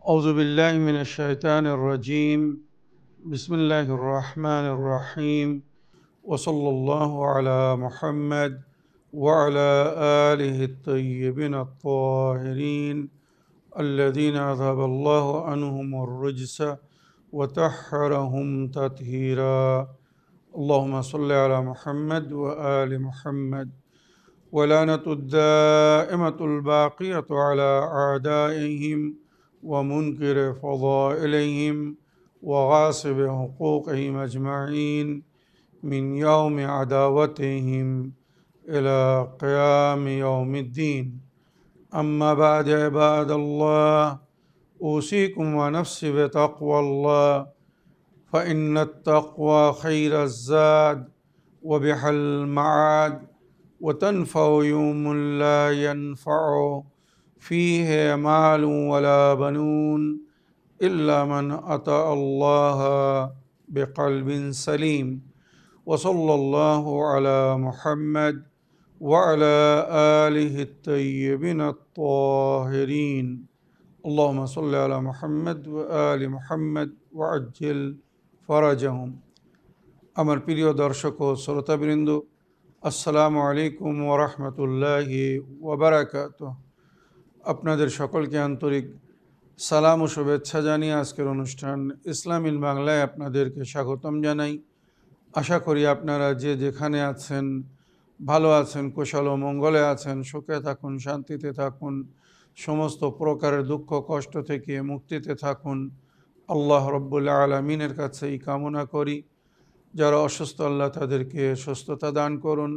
أعوذ بالله من الشيطان الرجيم. بسم الله الرحمن الرحيم. وصلى الله على محمد وعلى آله الطيبين الطاهرين الذين أذهب الله عنهم الرجس وطهرهم تطهيرا. اللهم صل على محمد وآل محمد. ولعنة الدائمة الباقية على أعدائهم ومنكر فضائلهم وغاصب حقوقهم أجمعين من يوم عداوتهم إلى قيام يوم الدين. أما بعد عباد الله، أوصيكم ونفسي بتقوى الله، فإن التقوى خير الزاد وبح المعاد، وتنفع يوم لا ينفع فيه مال ولا بنون إلا من أتى الله بقلب سليم. وصلى الله على محمد وعلى آله الطيبين الطاهرين. اللهم صل على محمد وآل محمد وعجل فرجهم. আমার প্রিয় দর্শক ও শ্রোতাবৃন্দ, আসসালামু আলাইকুম ওয়া রাহমাতুল্লাহি ওয়া বারাকাতুহু। আপনাদের সকলকে আন্তরিক সালাম ও শুভেচ্ছা জানিয়ে আজকের অনুষ্ঠান ইসলাম ইন বাংলায় আপনাদেরকে স্বাগতম জানাই। আশা করি আপনারা যে যেখানে আছেন ভালো আছেন, কুশল ও মঙ্গলে আছেন, সুখে থাকুন, শান্তিতে থাকুন, সমস্ত প্রকারের দুঃখ কষ্ট থেকে মুক্তিতে থাকুন। আল্লাহ রব্বুল আলামিনের কাছে এই কামনা করি। যারা অসুস্থ, আল্লাহ তাদেরকে সুস্থতা দান করুন।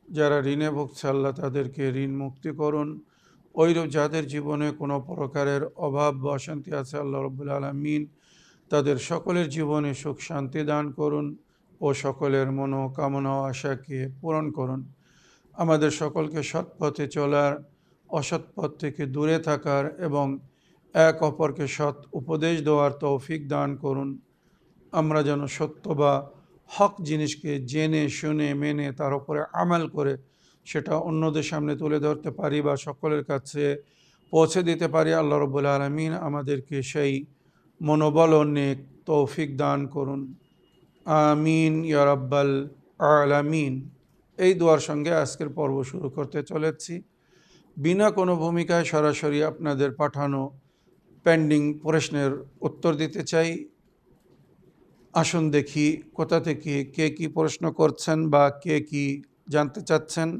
যারা ঋণে ভুগছে, আল্লাহ তাদেরকে ঋণ মুক্তি করুন। ওইরূপ যাদের জীবনে কোনো প্রকারের অভাব বা অশান্তি আছে, আল্লাহ রব্বুল আলামিন তাদের সকলের জীবনে সুখ শান্তি দান করুন ও সকলের মনোকামনা ও আশাকে পূরণ করুন। আমাদের সকলকে সৎ পথে চলার, অসৎ পথ থেকে দূরে থাকার এবং এক অপরকে সৎ উপদেশ দেওয়ার তৌফিক দান করুন। আমরা যেন সত্য বা হক জিনিসকে জেনে শুনে মেনে তার উপরে আমাল করে সেটা অন্যদের সামনে তুলে ধরতে পারি বা সকলের কাছে পৌঁছে দিতে পারি। আল্লাহ রব্বুল আলামিন আমাদেরকে সেই মনোবল ও নেক তৌফিক দান করুন। আমিন ইয়া রাব্বাল আলামিন। এই দোয়ার সঙ্গে আজকের পর্ব শুরু করতে চলেছি। বিনা কোনো ভূমিকায় সরাসরি আপনাদের পাঠানো পেন্ডিং প্রশ্নের উত্তর দিতে চাই। আসুন দেখি কোথা থেকে কে কি প্রশ্ন করছেন বা কে কি জানতে চাচ্ছেন।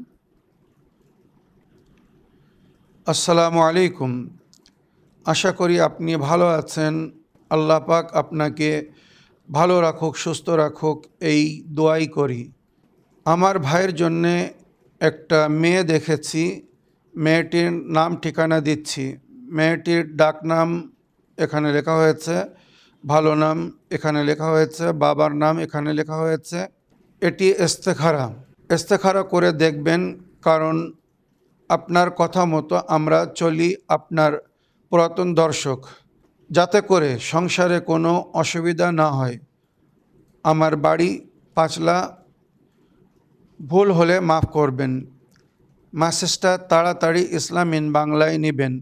আসসালামু আলাইকুম। আশা করি আপনি ভালো আছেন। আল্লাহ পাক আপনাকে ভালো রাখুক, সুস্থ রাখুক, এই দোয়াই করি। আমার ভাইয়ের জন্যে একটা মেয়ে দেখেছি। মেয়েটির নাম ঠিকানা দিচ্ছি। মেয়েটির ডাক নাম এখানে লেখা হয়েছে, ভালো নাম এখানে লেখা হয়েছে, বাবার নাম এখানে লেখা হয়েছে। এটি ইস্তেখারা করে দেখবেন, কারণ আপনার কথা মতো আমরা চলি, আপনার পুরাতন দর্শক, যাতে করে সংসারে কোনো অসুবিধা না হয়। আমার বাড়ি পাঁচলা, ভুল হলে মাফ করবেন। মেসেজটা তাড়াতাড়ি ইসলাম ইন বাংলায় নেবেন।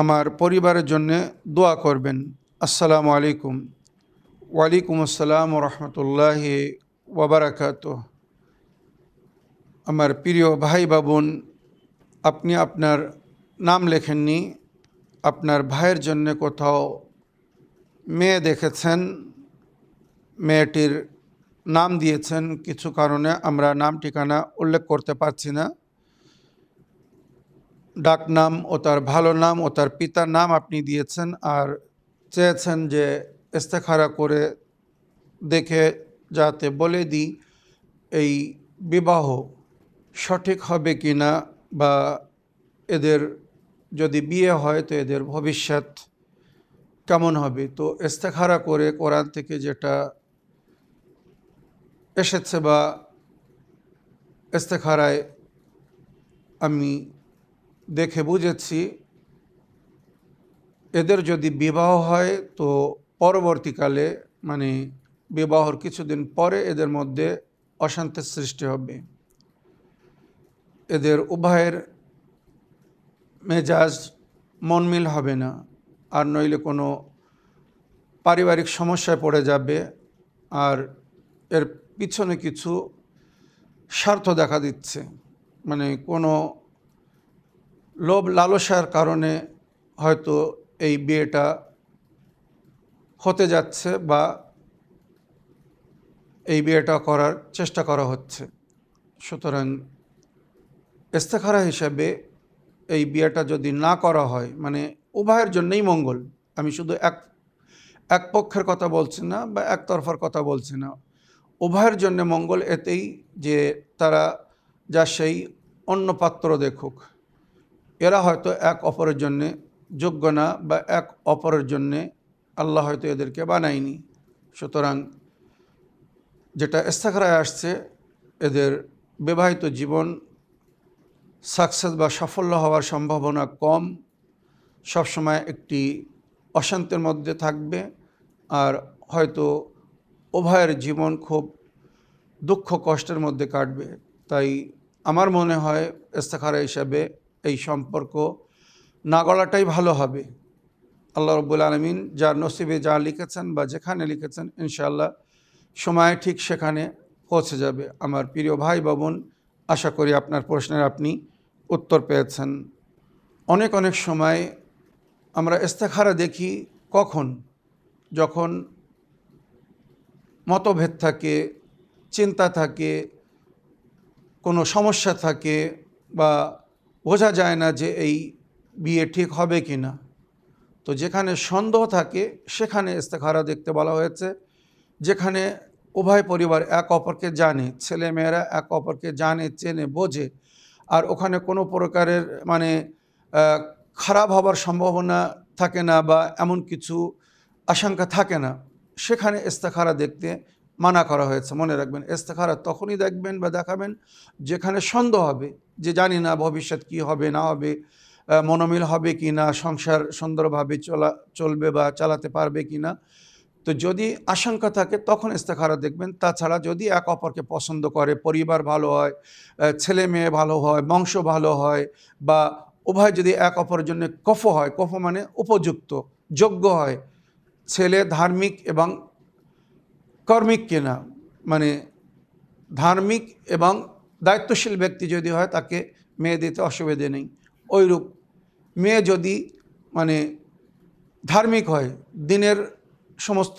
আমার পরিবারের জন্য দোয়া করবেন। আসসালামু আলাইকুম। ওয়ালাইকুম আসসালাম ওয়া রাহমাতুল্লাহি ওয়া বারাকাতুহু। আমার প্রিয় ভাই বাবুন, আপনি আপনার নাম লেখেননি, আপনার ভাইয়ের জন্য কোথাও মেয়ে দেখেছেন, মেয়েটির নাম দিয়েছেন। কিছু কারণে আমরা নাম ঠিকানা উল্লেখ করতে পারছি না। ডাক নাম ও তার ভালো নাম ও তার পিতার নাম আপনি দিয়েছেন, আর চেয়েছেন যে ইস্তেখারা করে দেখে যাতে বলে দিই এই বিবাহ সঠিক হবে কি না, বা এদের যদি বিয়ে হয় তো এদের ভবিষ্যৎ কেমন হবে। তো ইস্তেখারা করে কোরআন থেকে যেটা এসেছে বা ইস্তেখারায় আমি দেখে বুঝেছি, এদের যদি বিবাহ হয় তো পরবর্তীকালে, মানে বিবাহর কিছুদিন পরে এদের মধ্যে অশান্তির সৃষ্টি হবে। এদের উভয়ের মেজাজ মনমিল হবে না। আর নইলে কোনো পারিবারিক সমস্যায় পড়ে যাবে, আর এর পিছনে কিছু স্বার্থ দেখা দিচ্ছে, মানে কোনো লোভ লালসার কারণে হয়তো এই বিয়েটা হতে যাচ্ছে বা এই বিয়েটা করার চেষ্টা করা হচ্ছে। সুতরাং ইস্তেখারা হিসাবে এই বিয়েটা যদি না করা হয়, মানে উভয়ের জন্যই মঙ্গল, আমি শুধু এক পক্ষের কথা বলছি না বা একতরফার কথা বলছি না, উভয়ের জন্য মঙ্গল এতেই যে তারা যা সেই অন্য পাত্র দেখুক, এরা হয়তো এক অপরের জন্যে যোগ্য না বা এক অপরের জন্যে আল্লাহ হয়তো এদেরকে বানায়নি। সুতরাং যেটা ইস্তেখারায় আসছে, এদের বিবাহিত জীবন সাকসেস বা সাফল্য হওয়ার সম্ভাবনা কম, সবসময় একটি অশান্তির মধ্যে থাকবে, আর হয়তো উভয়ের জীবন খুব দুঃখ কষ্টের মধ্যে কাটবে। তাই আমার মনে হয় ইস্তেখারা হিসাবে এই সম্পর্ক না গড়াটাই ভালো হবে। আল্লাহ রাব্বুল আলামিন যার নসিবে যা লিখেছেন বা যেখানে লিখেছেন, ইনশাআল্লাহ সময় ঠিক সেখানে পৌঁছে যাবে। আমার প্রিয় ভাই বোন, আশা করি আপনার প্রশ্নের আপনি উত্তর পেয়েছেন। অনেক সময় আমরা ইস্তেখারা দেখি কখন, যখন মতভেদ থাকে, চিন্তা থাকে, কোনো সমস্যা থাকে, বা বোঝা যায় না যে এই বিয়ে ঠিক হবে কি না। তো যেখানে সন্দেহ থাকে সেখানে ইস্তেখারা দেখতে বলা হয়েছে। যেখানে উভয় পরিবার এক অপরকে জানে, ছেলে মেয়েরা এক অপরকে জানে, চেনে, বোঝে, আর ওখানে কোনো প্রকারের মানে খারাপ হবার সম্ভাবনা থাকে না বা এমন কিছু আশঙ্কা থাকে না, সেখানে ইস্তেখারা দেখতে মানা করা হয়েছে। মনে রাখবেন, ইস্তেখারা তখনই দেখবেন বা দেখাবেন যেখানে সন্দেহ হবে, যে জানি না ভবিষ্যৎ কি হবে না হবে, মনোমিল হবে কি না, সংসার সুন্দরভাবে চলবে বা চালাতে পারবে কি না। তো যদি আশঙ্কা থাকে তখন ইস্তেখারা দেখবেন। তাছাড়া যদি এক অপরকে পছন্দ করে, পরিবার ভালো হয়, ছেলে মেয়ে ভালো হয়, বংশ ভালো হয়, বা উভয় যদি এক অপরের জন্য কফ হয়, কফ মানে উপযুক্ত, যোগ্য হয়, ছেলে ধার্মিক এবং কর্মিক কিনা, মানে ধার্মিক এবং দায়িত্বশীল ব্যক্তি যদি হয়, তাকে মেয়ে দিতে অসুবিধে নেই। ওইরূপ মেয়ে যদি মানে ধার্মিক হয়, দিনের সমস্ত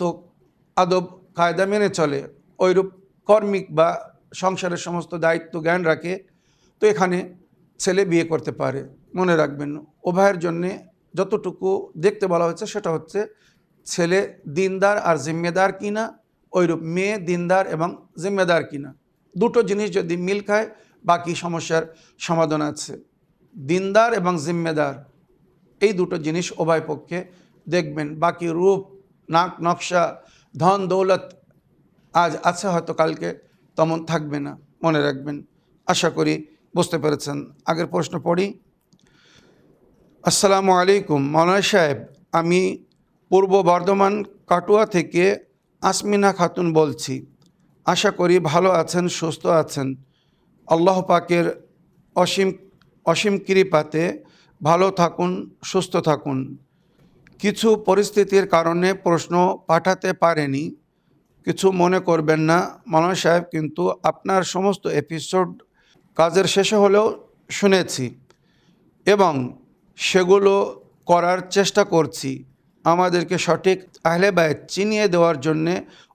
আদব কায়দা মেনে চলে, ওইরূপ কর্মিক বা সংসারের সমস্ত দায়িত্ব জ্ঞান রাখে, তো এখানে ছেলে বিয়ে করতে পারে। মনে রাখবেন, উভয়ের জন্যে যতটুকু দেখতে বলা হয়েছে সেটা হচ্ছে ছেলে দিনদার আর জিম্মেদার কিনা, ওইরূপ মেয়ে দিনদার এবং জিম্মেদার কিনা। দুটো জিনিস যদি মিল খায়, বাকি সমস্যার সমাধান আছে। দিনদার এবং জিম্মেদার, এই দুটো জিনিস উভয় পক্ষে দেখবেন। বাকি রূপ, নাক নকশা, ধন দৌলত আজ আছে হয়তো কালকে তেমন থাকবে না, মনে রাখবেন। আশা করি বুঝতে পেরেছেন। আগের প্রশ্ন পড়ি। আসসালামু আলাইকুম মৌলানা সাহেব, আমি পূর্ব বর্ধমান কাটুয়া থেকে আসমিনা খাতুন বলছি। আশা করি ভালো আছেন, সুস্থ আছেন। আল্লাহ পাকের অসীম কৃপাতে ভালো থাকুন, সুস্থ থাকুন। কিছু পরিস্থিতির কারণে প্রশ্ন পাঠাতে পারেনি, কিছু মনে করবেন না মৌলানা সাহেব, কিন্তু আপনার সমস্ত এপিসোড কাজের শেষে হলেও শুনেছি এবং সেগুলো করার চেষ্টা করছি। আমাদেরকে সঠিক আহলে বায়ত চিনিয়ে দেওয়ার জন্যে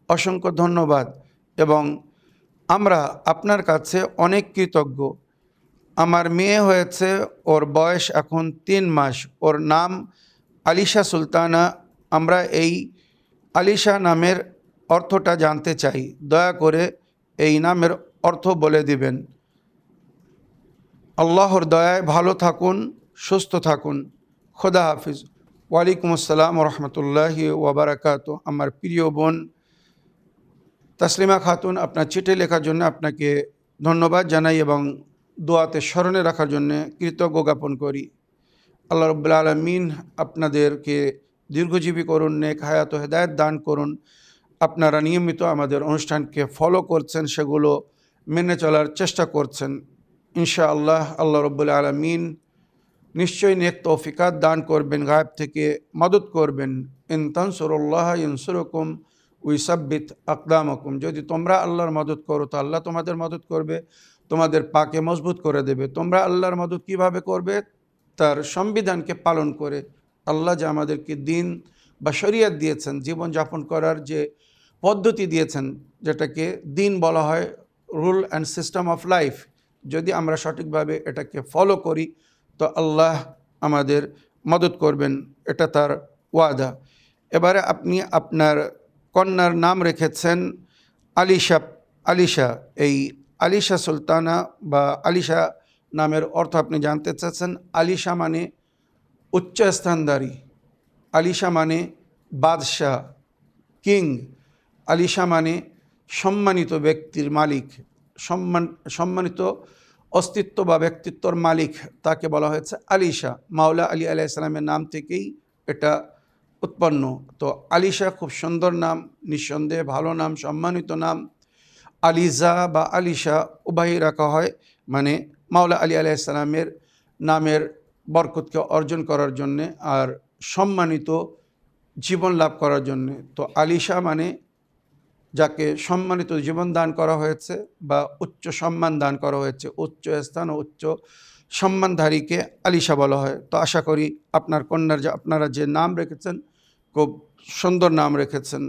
অসংখ্য ধন্যবাদ এবং আমরা আপনার কাছে অনেক কৃতজ্ঞ। আমার মেয়ে হয়েছে, ওর বয়স এখন 3 মাস, ওর নাম আলিশা সুলতানা। আমরা এই আলিশা নামের অর্থটা জানতে চাই, দয়া করে এই নামের অর্থ বলে দিবেন। আল্লাহর দয়ায় ভালো থাকুন, সুস্থ থাকুন। খোদা হাফিজ। ওয়ালাইকুম আসসালাম রহমতুল্লাহি ওয়াবারাকাতু। আমার প্রিয় বোন তাসলিমা খাতুন, আপনার চিঠি লেখার জন্য আপনাকে ধন্যবাদ জানাই এবং দোয়াতে স্মরণে রাখার জন্য কৃতজ্ঞ জ্ঞাপন করি। আল্লাহ রাব্বুল আলামিন আপনাদেরকে দীর্ঘজীবী করুন, নেক হায়াত ও হেদায়েত দান করুন। আপনারা নিয়মিত আমাদের অনুষ্ঠানকে ফলো করছেন, সেগুলো মেনে চলার চেষ্টা করছেন। ইনশাআল্লাহ আল্লাহ রাব্বুল আলামিন নিশ্চয়ই নেক তৌফিকাত দান করবেন, গায়েব থেকে মদত করবেন। ইন তানসুরুল্লাহ ইয়ানসুরকুম ওয়াইসাব্বিত আকদামাকুম, যদি তোমরা আল্লাহর মদত করো তো আল্লাহ তোমাদের মদত করবে, তোমাদের পাকে মজবুত করে দেবে। তোমরা আল্লাহর মদত কিভাবে করবে? তার সংবিধানকে পালন করে। আল্লাহ যে আমাদেরকে দিন বা শরিয়ত দিয়েছেন, জীবনযাপন করার যে পদ্ধতি দিয়েছেন, যেটাকে দিন বলা হয়, rule and system of life, যদি আমরা সঠিকভাবে এটাকে ফলো করি তো আল্লাহ আমাদের মদত করবেন, এটা তার ওয়াদা। এবারে আপনি আপনার কন্যার নাম রেখেছেন আলিশা। এই আলিশা সুলতানা বা আলিশা নামের অর্থ আপনি জানতে চাচ্ছেন। আলিশা মানে উচ্চ স্থানদারী, আলিশা মানে বাদশাহ, কিং। আলিশা মানে সম্মানিত ব্যক্তির মালিক, সম্মানিত অস্তিত্ব বা ব্যক্তিত্বর মালিক, তাকে বলা হয়েছে আলিশা। মাওলা আলী আলাইহিস সালামের নাম থেকেই এটা উৎপন্ন। তো আলিশা খুব সুন্দর নাম, নিঃসন্দেহে ভালো নাম, সম্মানিত নাম। আলিজা বা আলিশা উভয়ই রাখা হয়, মানে মাওলা আলী আলাইহিস সালামের নামের বরকতকে অর্জন করার জন্যে আর সম্মানিত জীবন লাভ করার জন্যে। তো আলিশা মানে যাকে সম্মানিত জীবন দান করা হয়েছে বা উচ্চ সম্মান দান করা হয়েছে, উচ্চ স্থান ও উচ্চ সম্মানধারীকে আলিশা বলা হয়। তো আশা করি আপনার কন্যার আপনারা যে নাম রেখেছেন খুব সুন্দর নাম রেখেছেন।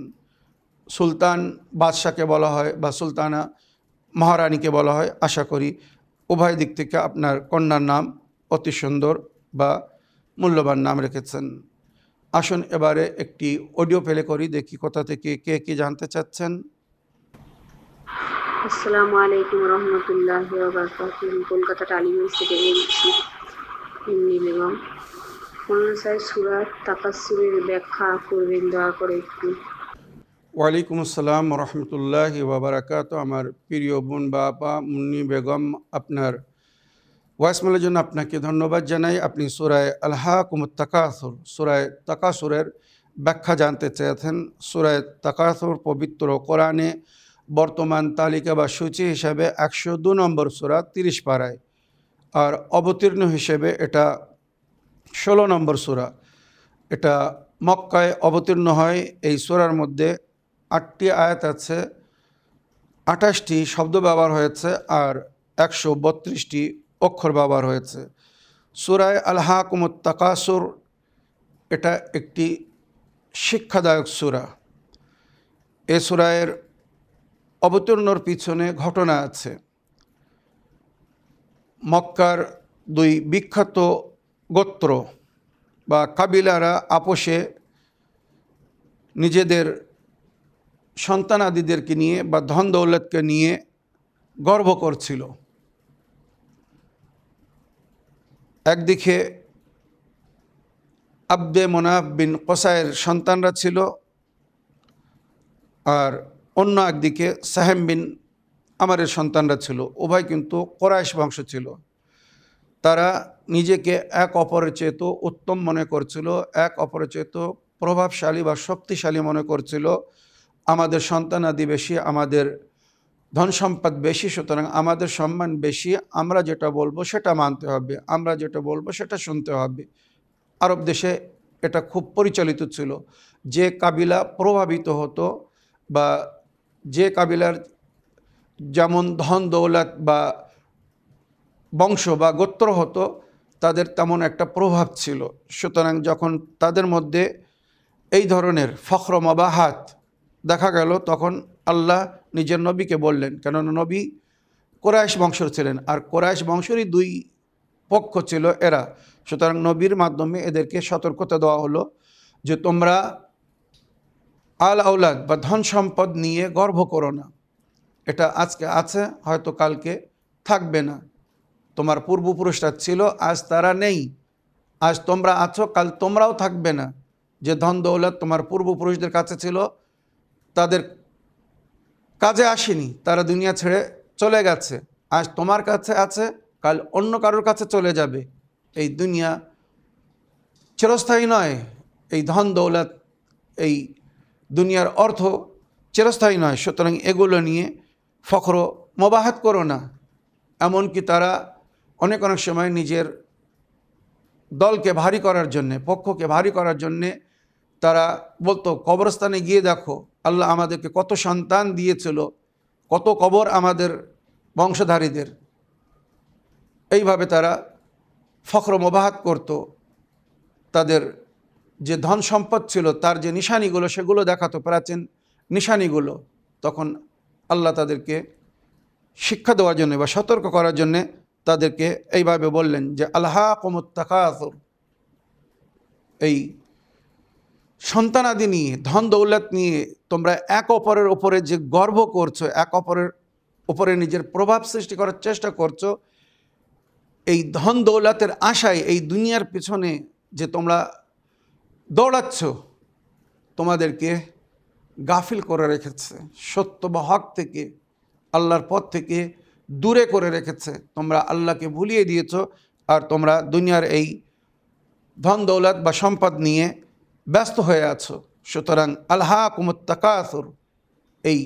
সুলতান বাদশাকে বলা হয় বা সুলতানা মহারানীকে বলা হয়। আশা করি উভয় দিক থেকে আপনার কন্যার নাম অতি সুন্দর বা মূল্যবান নাম রেখেছেন। আসুন এবারে একটি অডিও প্লে করি, দেখি কোথা থেকে কে কি জানতে চাচ্ছেন। আসসালামু আলাইকুম রহমতুল্লাহি ওয়া বারাকাতুহু। কলকাতা টালিগঞ্জ থেকে বলছি, ইন্নি বেগম। অনুসায় সূরা তাকাসসুরের ব্যাখ্যা করবেন দয়া করে একটু। ওয়ালাইকুম আসসালাম রহমতুল্লাহি ওয়া বারাকাতুহু। আমার প্রিয় বোন বা আপা মুন্নি বেগম, আপনার ভয়েসমেলের জন্য আপনাকে ধন্যবাদ জানাই। আপনি সূরায়ে আলহাকুমুত তাকাসুর, সূরায়ে তাকাসুরের ব্যাখ্যা জানতে চেয়েছেন। সূরায়ে তাকাসুর পবিত্র কোরআনে বর্তমান তালিকা বা সূচি হিসাবে 102 নম্বর সূরা, 30 পারায়। আর অবতীর্ণ হিসেবে এটা 16 নম্বর সূরা। এটা মক্কায় অবতীর্ণ হয়। এই সূরার মধ্যে 8টি আয়াত আছে, 28টি শব্দ ব্যবহার হয়েছে আর 132টি অক্ষর ব্যবহার হয়েছে। সূরায়ে আলহাকুমুত তাকাসুর এটা একটি শিক্ষাদায়ক সূরা। এ সূরায়ের অবতীর্ণর পিছনে ঘটনা আছে। মক্কার দুই বিখ্যাত গোত্র বা কাবিলারা আপোষে নিজেদের সন্তানাদিদেরকে নিয়ে বা ধন দৌলতকে নিয়ে গর্ব করছিল। একদিকে আব্দে মোনাফ বিন কোসাইয়ের সন্তানরা ছিল, আর অন্য একদিকে সাহেম বিন আমারের সন্তানরা ছিল। উভয় কিন্তু কোরাইশ বংশ ছিল। তারা নিজেকে এক অপরের চেয়ে উত্তম মনে করছিল, এক অপরের চেয়ে প্রভাবশালী বা শক্তিশালী মনে করছিল। আমাদের সন্তানাদি বেশি, আমাদের ধন সম্পদ বেশি, সুতরাং আমাদের সম্মান বেশি, আমরা যেটা বলবো সেটা মানতে হবে, আমরা যেটা বলবো সেটা শুনতে হবে। আরব দেশে এটা খুব পরিচালিত ছিল। যে কাবিলা প্রভাবিত হতো বা যে কাবিলার যেমন ধন দৌলত বা বংশ বা গোত্র হতো, তাদের তেমন একটা প্রভাব ছিল। সুতরাং যখন তাদের মধ্যে এই ধরনের ফখর মাবাহাত দেখা গেল, তখন আল্লাহ নিজের নবীকে বললেন, কেননা নবী কোরাইশ বংশের ছিলেন আর কোরাইশ বংশেরই দুই পক্ষ ছিল এরা। সুতরাং নবীর মাধ্যমে এদেরকে সতর্কতা দেওয়া হলো যে তোমরা আল আওলাদ বা ধন সম্পদ নিয়ে গর্ব করো না। এটা আজকে আছে, হয়তো কালকে থাকবে না। তোমার পূর্বপুরুষরা ছিল, আজ তারা নেই। আজ তোমরা আছো, কাল তোমরাও থাকবে না। যে ধন দৌলত তোমার পূর্বপুরুষদের কাছে ছিল, তাদের কাজে আসেনি, তারা দুনিয়া ছেড়ে চলে গেছে। আজ তোমার কাছে আছে, কাল অন্য কারোর কাছে চলে যাবে। এই দুনিয়া চিরস্থায়ী নয়। এই ধন দৌলত, এই দুনিয়ার অর্থ চিরস্থায়ী নয়। সুতরাং এগুলো নিয়ে ফখর মোবাহাত করো না। এমনকি তারা অনেক সময় নিজের দলকে ভারী করার জন্যে, পক্ষকে ভারী করার জন্যে তারা বলতো, কবরস্থানে গিয়ে দেখো আল্লাহ আমাদেরকে কত সন্তান দিয়েছিল, কত কবর আমাদের বংশধারীদের। এইভাবে তারা ফখর মোবাহাত করত, তাদের যে ধন সম্পদ ছিল তার যে নিশানিগুলো সেগুলো দেখাতো, প্রাচীন নিশানিগুলো। তখন আল্লাহ তাদেরকে শিক্ষা দেওয়ার জন্য বা সতর্ক করার জন্যে তাদেরকে এইভাবে বললেন যে আলহাকুমুত তাকাসুর, এই সন্তানাদি নিয়ে, ধন দৌলত নিয়ে তোমরা এক অপরের ওপরে যে গর্ব করছো, এক অপরের ওপরে নিজের প্রভাব সৃষ্টি করার চেষ্টা করছো, এই ধন দৌলতের আশায় এই দুনিয়ার পিছনে যে তোমরা দৌড়াচ্ছ, তোমাদেরকে গাফিল করে রেখেছে, সত্য বা হক থেকে, আল্লাহর পথ থেকে দূরে করে রেখেছে। তোমরা আল্লাহকে ভুলিয়ে দিয়েছ, আর তোমরা দুনিয়ার এই ধন দৌলত বা সম্পদ নিয়ে ব্যস্ত হয়ে আছো। সুতরাং আলহাকুমুত তাকাসুর, এই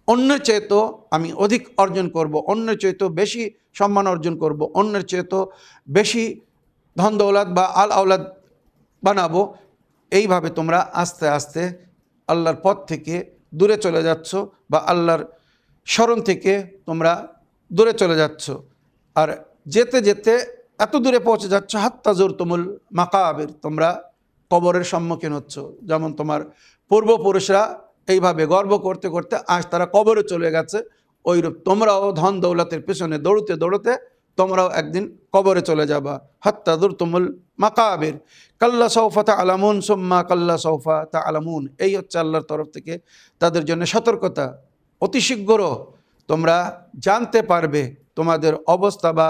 অন্যের চেয়েতো আমি অধিক অর্জন করব, অন্যের চেয়েতো বেশি সম্মান অর্জন করব, অন্যের চেয়েতো বেশি ধন দৌলত বা আল আওলাদ বানাবো, এইভাবে তোমরা আস্তে আস্তে আল্লাহর পথ থেকে দূরে চলে যাচ্ছ বা আল্লাহর স্মরণ থেকে তোমরা দূরে চলে যাচ্ছ। আর যেতে যেতে এত দূরে পৌঁছে যাচ্ছ হাত্তা জুরতুমুল মাকাবির, তোমরা কবরের সম্মুখীন হচ্ছ। যেমন তোমার পূর্বপুরুষরা এইভাবে গর্ব করতে করতে আজ তারা কবরে চলে গেছে, ওইরূপ তোমরাও ধন দৌলতের পিছনে দৌড়তে দৌড়তে তোমরাও একদিন কবরে চলে যাবা। হাত্তা জুরতুমুল মাকাবির, কাল্লা সৌফা তা'লামুন সুম্মা কাল্লা সৌফা তা'লামুন, এই হচ্ছে আল্লাহর তরফ থেকে তাদের জন্য সতর্কতা। অতি শীঘ্র তোমরা জানতে পারবে তোমাদের অবস্থা বা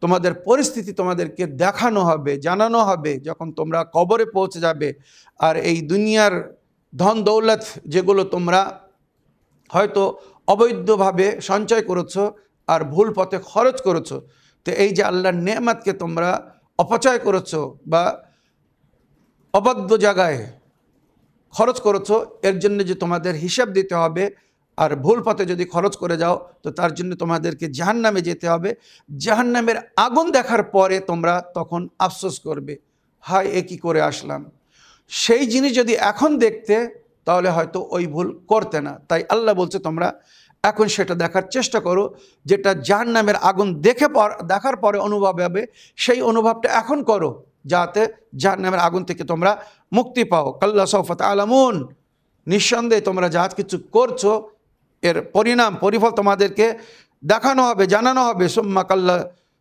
তোমাদের পরিস্থিতি তোমাদেরকে দেখানো হবে, জানানো হবে যখন তোমরা কবরে পৌঁছে যাবে। আর এই দুনিয়ার ধন দৌলত যেগুলো তোমরা হয়তো অবৈধভাবে সঞ্চয় করেছো আর ভুল পথে খরচ করেছো, তো এই যে আল্লাহর নেয়ামতকে তোমরা অপচয় করেছো বা অবাধ্য জায়গায় খরচ করেছো, এর জন্য যে তোমাদের হিসাব দিতে হবে। আর ভুল পথে যদি খরচ করে যাও তো তার জন্য তোমাদেরকে জাহান্নামে যেতে হবে। জাহান্নামের আগুন দেখার পরে তোমরা তখন আফসোস করবে, হায় এ কী করে আসলাম। সেই জিনিস যদি এখন দেখতে তাহলে হয়তো ওই ভুল করতে না। তাই আল্লাহ বলছে তোমরা এখন সেটা দেখার চেষ্টা করো, যেটা জাহান্নামের আগুন দেখার পরে অনুভব হবে, সেই অনুভবটা এখন করো, যাতে জাহান্নামের আগুন থেকে তোমরা মুক্তি পাও। কাল্লা সৌফা তা'লামুন, নিঃসন্দেহে তোমরা যা কিছু করছো এর পরিফল তোমাদেরকে দেখানো হবে, জানানো হবে। সুম্মা কাল্লা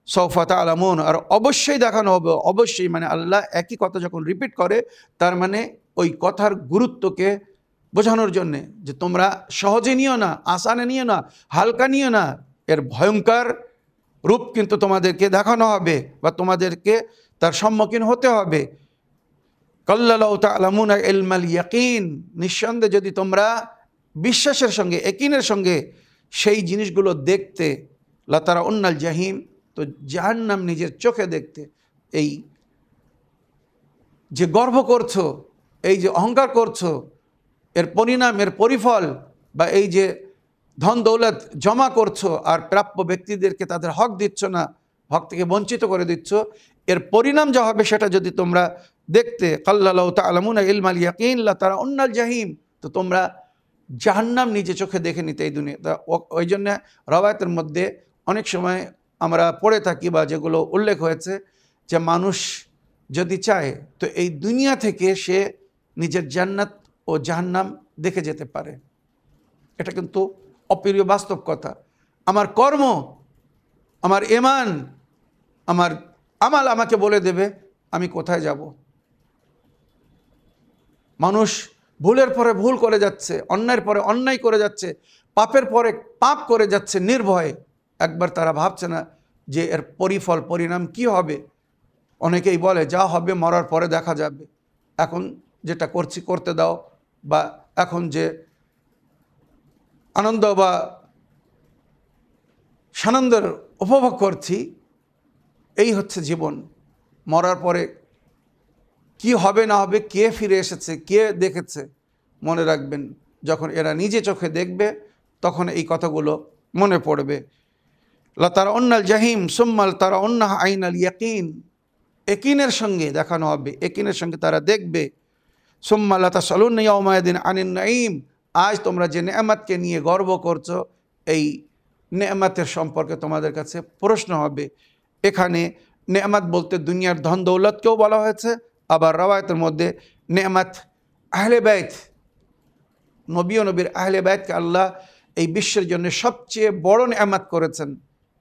সৌফা তা'লামুন, আর অবশ্যই দেখানো হবে। অবশ্যই মানে আল্লাহ একই কথা যখন রিপিট করে তার মানে ওই কথার গুরুত্বকে বোঝানোর জন্যে, যে তোমরা সহজে নিও না, আসানে নিও না, হালকা নিও না, এর ভয়ঙ্কর রূপ কিন্তু তোমাদেরকে দেখানো হবে বা তোমাদেরকে তার সম্মুখীন হতে হবে। কাল্লা লাউ তা'লামুনা ইলমাল ইয়াকিন, নিঃসন্দেহে যদি তোমরা বিশ্বাসের সঙ্গে, ইয়াকিনের সঙ্গে সেই জিনিসগুলো দেখতে, লাতারাউন্নাল জাহিম, তো জাহান্নাম নিজের চোখে দেখতে। এই যে গর্ব করছো, এই যে অহংকার করছো, এর পরিণাম, এর পরিফল, বা এই যে ধন দৌলত জমা করছো আর প্রাপ্য ব্যক্তিদেরকে তাদের হক দিচ্ছ না, হক থেকে বঞ্চিত করে দিচ্ছ, এর পরিণাম যা হবে সেটা যদি তোমরা দেখতে, কাল্লা লাউ তা'লামুনা ইলমাল ইয়াকিন লাতারাউন্নাল জাহিম, তো তোমরা জাহান্নাম নিজে চোখে দেখে নিতে এই দুনিয়া। ওই জন্য রওয়ায়াতের মধ্যে অনেক সময় আমরা পড়ে থাকি বা যেগুলো উল্লেখ হয়েছে, যে মানুষ যদি চায় তো এই দুনিয়া থেকে সে নিজের জান্নাত ও জাহান্নাম দেখে যেতে পারে। এটা কিন্তু অপ্রিয় বাস্তব কথা। আমার কর্ম, আমার ঈমান, আমার আমাল আমাকে বলে দেবে আমি কোথায় যাব। মানুষ ভুলের পরে ভুল করে যাচ্ছে, অন্যায়ের পরে অন্যায় করে যাচ্ছে, পাপের পরে পাপ করে যাচ্ছে নির্ভয়ে। একবার তারা ভাবছে না যে এর পরিণাম কি হবে। অনেকেই বলে যা হবে মরার পরে দেখা যাবে, এখন যেটা করছি করতে দাও, বা এখন যে আনন্দ বা সানন্দের উপভোগ করছি এই হচ্ছে জীবন। মরার পরে কি হবে না হবে, কে ফিরে এসেছে, কে দেখেছে, মনে রাখবেন যখন এরা নিজে চোখে দেখবে তখন এই কথাগুলো মনে পড়বে। লাতারাউন্নাল জাহিম সুম্মা লাতারাউন্নাহা আইনাল ইয়াকিন, একিনের সঙ্গে দেখানো হবে, একিনের সঙ্গে তারা দেখবে। সুম্মা লা তাসআলুনা ইয়াওমাইদিন আনিন নাঈম, আজ তোমরা যে নেয়ামতকে নিয়ে গর্ব করছো, এই নেয়ামতের সম্পর্কে তোমাদের কাছে প্রশ্ন হবে। এখানে নেয়ামত বলতে দুনিয়ার ধন দৌলতকেও বলা হয়েছে, আবার রওয়ায়াতের মধ্যে নেয়ামত আহলে বাইত, নবী ও নবীর আহলে বাইতকে আল্লাহ এই বিশ্বের জন্য সবচেয়ে বড় নেয়ামত করেছেন,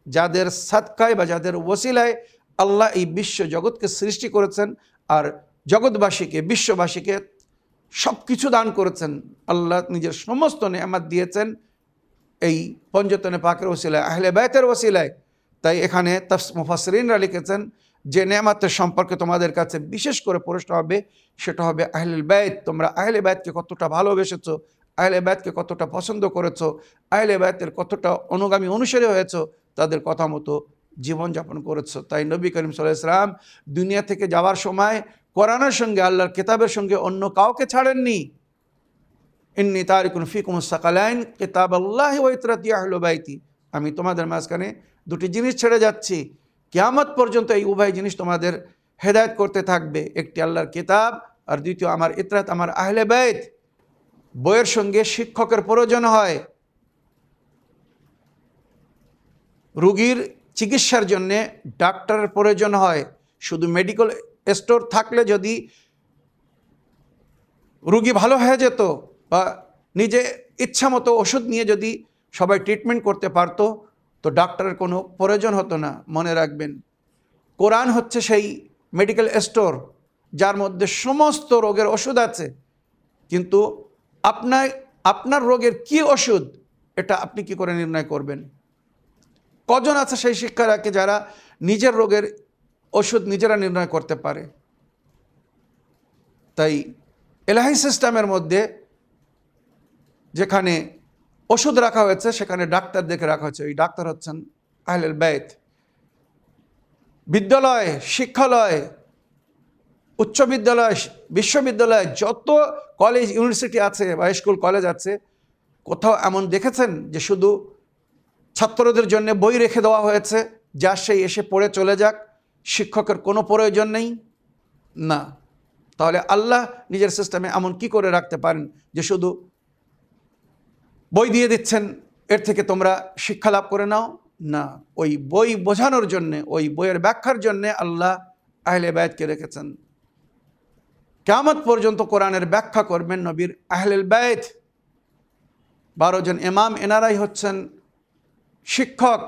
যাদের সাদকায় বা যাদের ওসিলায় আল্লাহ এই বিশ্ব জগৎকে সৃষ্টি করেছেন আর জগৎবাসীকে, বিশ্ববাসীকে সব কিছু দান করেছেন। আল্লাহ নিজের সমস্ত নেয়ামত দিয়েছেন এই পঞ্জতনে পাকের ওসিলায়, আহলে বাইতের ওসিলায়। তাই এখানে মুফাসসিরিনরা লিখেছেন যে নেয়ামতের সম্পর্কে তোমাদের কাছে বিশেষ করে প্রশ্ন হবে, সেটা হবে আহলুল বাইত। তোমরা আহলে বাইতকে কতটা ভালোবেসেছো, আহলে বাইতকে কতটা পছন্দ করেছো, আহলে বাইতের কতটা অনুগামী অনুসারী হয়েছো, তাদের কথা মতো জীবনযাপন করেছো। তাই নবী করিম সাল্লাল্লাহু আলাইহি ওয়াসাল্লাম দুনিয়া থেকে যাওয়ার সময় কোরআনের সঙ্গে, আল্লাহর কিতাবের সঙ্গে অন্য কাউকে ছাড়েননি। ইন্নী তারিকুন ফিকুম সাকালাইন কিতাবাল্লাহি ওয়া ইতরাতি আহলি বাইতি, আমি তোমাদের মাঝখানে দুটি জিনিস ছেড়ে যাচ্ছি, কিয়ামত পর্যন্ত এই উভয় জিনিস তোমাদের হেদায়েত করতে থাকবে। একটি আল্লাহর কিতাব, আর দ্বিতীয় আমার ইতরাত, আমার আহলে বাইত। বইয়ের সঙ্গে শিক্ষকের প্রয়োজন হয়, রোগীর চিকিৎসার জন্যে ডাক্তারের প্রয়োজন হয়। শুধু মেডিকেল স্টোর থাকলে যদি রোগী ভালো হয়ে যেত বা নিজে ইচ্ছা মতো ওষুধ নিয়ে যদি সবাই ট্রিটমেন্ট করতে পারতো, তো ডাক্তারের কোনো প্রয়োজন হতো না। মনে রাখবেন, কোরআন হচ্ছে সেই মেডিকেল স্টোর যার মধ্যে সমস্ত রোগের ওষুধ আছে, কিন্তু আপনার রোগের কি ওষুধ এটা আপনি কি করে নির্ণয় করবেন? কজন আছে সেই শিক্ষারাকে যারা নিজের রোগের ওষুধ নিজেরা নির্ণয় করতে পারে? তাই এলাহি সিস্টেমের মধ্যে যেখানে ওষুধ রাখা হয়েছে সেখানে ডাক্তার দেখে রাখা হয়েছে, ওই ডাক্তার হচ্ছেন আহলুল বাইত। বিদ্যালয়, শিক্ষালয়, উচ্চ বিদ্যালয়, বিশ্ববিদ্যালয়, যত কলেজ ইউনিভার্সিটি আছে বা স্কুল কলেজ আছে, কোথাও এমন দেখেছেন যে শুধু ছাত্রদের জন্য বই রেখে দেওয়া হয়েছে, যা সেই এসে পড়ে চলে যাক, শিক্ষকের কোনো প্রয়োজন নেই? না। তাহলে আল্লাহ নিজের সিস্টেমে এমন কি করে রাখতে পারেন যে শুধু বই দিয়ে দিচ্ছেন, এর থেকে তোমরা শিক্ষা লাভ করে নাও? না, ওই বই বোঝানোর জন্যে, ওই বইয়ের ব্যাখ্যার জন্যে আল্লাহ আহলে বাইতকে রেখেছেন। কিয়ামত পর্যন্ত কোরআনের ব্যাখ্যা করবেন নবীর আহলুল বাইত। 12 জন ইমাম, এনারাই হচ্ছেন শিক্ষক।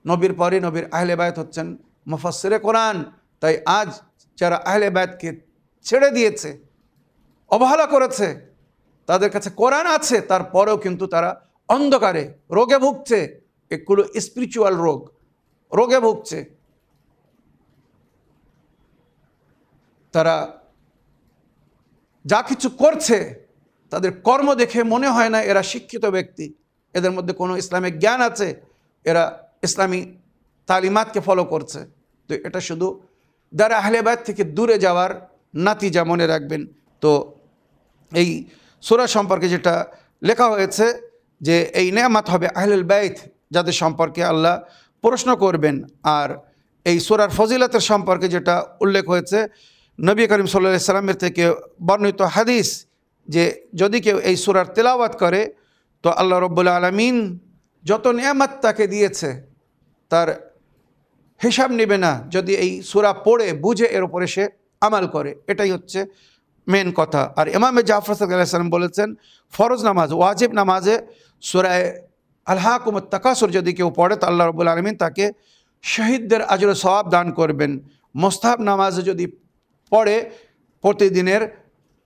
নবীর পরে নবীর আহলে বাইত হচ্ছেন মুফাসসিরে কোরআন। তাই আজ যারা আহলে বাইতকে ছেড়ে দিয়েছে, অবহেলা করেছে, তাদের কাছে কোরআন আছে, তারপরেও কিন্তু তারা অন্ধকারে রোগে ভুগছে। এগুলো স্পিরিচুয়াল রোগে ভুগছে। তারা যা কিছু করছে, তাদের কর্ম দেখে মনে হয় না এরা শিক্ষিত ব্যক্তি, এদের মধ্যে কোনো ইসলামিক জ্ঞান আছে, এরা ইসলামী তালিমাতকে ফলো করছে। তো এটা শুধু দ্বারা আহলে বাইত থেকে দূরে যাওয়ার নাতিজা, মনে রাখবেন। তো এই সূরা সম্পর্কে যেটা লেখা হয়েছে যে এই নেয়ামত হবে আহলুল বাইত, যাদের সম্পর্কে আল্লাহ প্রশ্ন করবেন। আর এই সূরার ফজিলতের সম্পর্কে যেটা উল্লেখ হয়েছে নবী করিম সাল্লাল্লাহু আলাইহি সাল্লামের থেকে বর্ণিত হাদিস, যে যদি কেউ এই সূরার তেলাওয়াত করে তো আল্লাহ রাব্বুল আলামিন যত নেয়ামত তাকে দিয়েছে তার হিসাব নেবে না, যদি এই সূরা পড়ে বুঝে এর উপরে সে আমাল করে। এটাই হচ্ছে মেন কথা। আর ইমামে জাফর সাদিক আলাইহিস সালাম বলেছেন, ফরজ নামাজ, ওয়াজিব নামাজে সূরা আলহাকুমুত তাকাসুর যদি কেউ পড়ে তো আল্লাহ রাব্বুল আলামিন তাকে শহীদদের আজর ও সওয়াব দান করবেন। মুস্তাহাব নামাজে যদি পড়ে প্রতিদিনের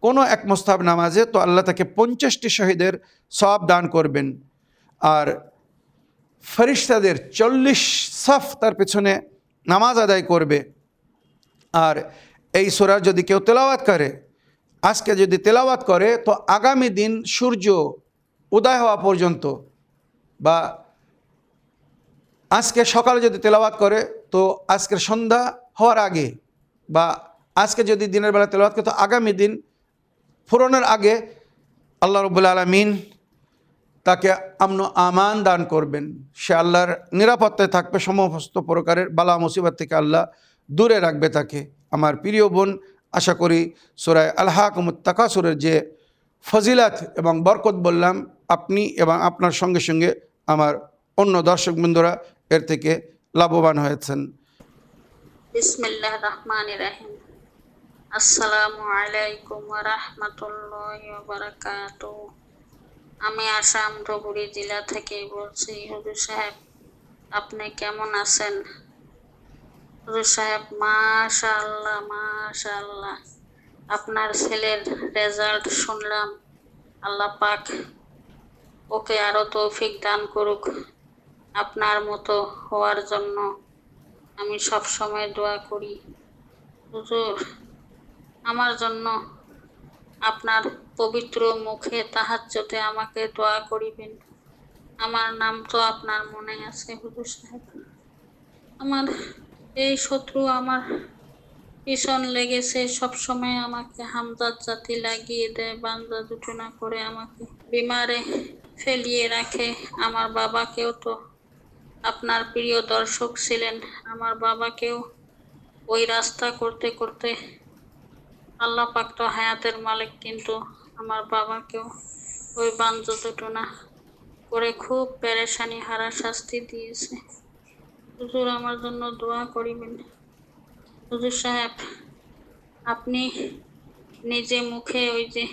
কোনো এক মুস্তাহাব নামাজে, তো আল্লাহ তাকে 50টি শহীদের সওয়াব দান করবেন। আর ফেরেশতাদের 40 সাফ তার পেছনে নামাজ আদায় করবে। আর এই সূরা যদি কেউ তেলাওয়াত করে, আজকে যদি তেলাওয়াত করে তো আগামী দিন সূর্য উদয় হওয়া পর্যন্ত, বা আজকে সকালে যদি তেলাওয়াত করে তো আজকের সন্ধ্যা হওয়ার আগে, বা আজকে যদি দিনের বেলা তেলাওয়াত করে তো আগামী দিন ফুরনের আগে আল্লাহ রাব্বুল আলামিন তাকে আমন আমান দান করবেন। সে আল্লাহর নিরাপত্তায় থাকবে, সমস্ত প্রকারের বালা মুসিবত থেকে আল্লাহ দূরে রাখবে তাকে। আমার প্রিয় বোন, আশা করি সূরা আল-হাকুমুত তাকাসুরের যে ফজিলাত এবং বরকত বললাম, আপনি এবং আপনার সঙ্গে সঙ্গে আমার অন্য দর্শকবৃন্দরা এর থেকে লাভবান হয়েছেন। বিসমিল্লাহির রহমানির রহিম। আসসালামু আলাইকুম ওয়া রাহমাতুল্লাহি ওয়া বারাকাতুহু। আমি আসাম ধুবড়ী জেলা থেকে বলছি। হুজুর সাহেব, আপনি কেমন আছেন? হুজুর সাহেব, মাশাআল্লাহ মাশাআল্লাহ, আপনার ছেলের রেজাল্ট শুনলাম। আল্লাহ পাক ওকে আরো তৌফিক দান করুক আপনার মতো হওয়ার জন্য। আমি সব সময় দোয়া করি। হুজুর, আমার জন্য আপনার পবিত্র মুখে তাহাজ্জুদে আমাকে দোয়া করিবেন। আমার নাম তো আপনার মনে আছে হুজুর সাহেব। আমার এই শত্রু আমার পিছন লেগেছে, সব সময় আমাকে হামজাত জাতি লাগিয়ে দেয়, বান্দা দুটো না করে আমাকে বিমারে ফেলিয়ে রাখে। আমার বাবাকেও তো, আপনার প্রিয় দর্শক ছিলেন, আমার বাবাকেও ওই রাস্তা করতে করতে, আল্লাহ পাক তো হায়াতের মালিক, কিন্তু আমার বাবাকেও ওই বাঞ্জ দুটো না করে খুব পেরেশানি হারা শাস্তি দিয়েছে। হুজুর, আমার জন্য দোয়া করিবেন। হুজুর সাহেব, আপনি নিজে মুখে ওই যে